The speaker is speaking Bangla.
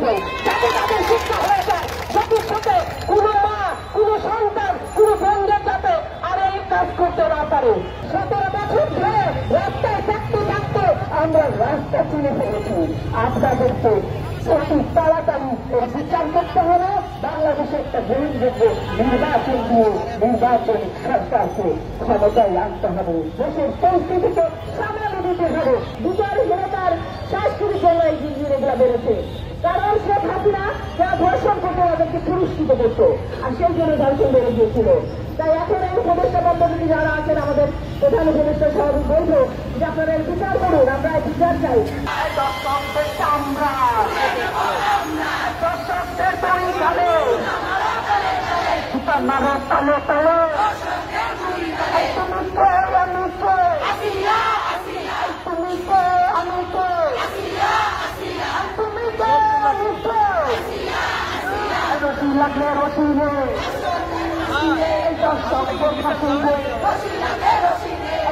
দেয়, যাতে তাদের শিক্ষা হয়ে যায় ভবিষ্যতে কোনো মা, কোনো সন্তান, কোনো বন্ধের যাতে আর এই কাজ করতে না পারে। 17 বছর ধরে রাস্তায় থাকতে থাকতে আমরা রাস্তা চিনে ফেলেছি। আপনাদেরকে অতি তাড়াতাড়ি এই বিচার করতে হবে। বাংলাদেশে একটা গ্রহণযোগ্য নির্বাচন দিয়ে নির্বাচনী সরকারকে ক্ষমতায় আনতে হবে। দেশের পরিস্থিতিকে সামাল দিতে হবে। বিচারহীনতার শাস্তির জন্য এই জিনিসগুলো বেড়েছে। কারণ শেখ হাসিনা যারা ধর্ষণ করতে তাদেরকে পুরস্কৃত করত, আর সেই জন্য ধর্ষণ বেড়ে গিয়েছিল। তাই এখন এই উপদেষ্টা বন্ধুগুলি যারা আছেন, আমাদের প্রধান উপদেষ্টা সভাপতি বলবো যে আপনারা বিচার করুন, আমরা বিচার চাই। দর্শকদের চামড়া, দর্শকদের তৈরি কালে মারা তালে তালে লাগলে রসিলে দর্শকদের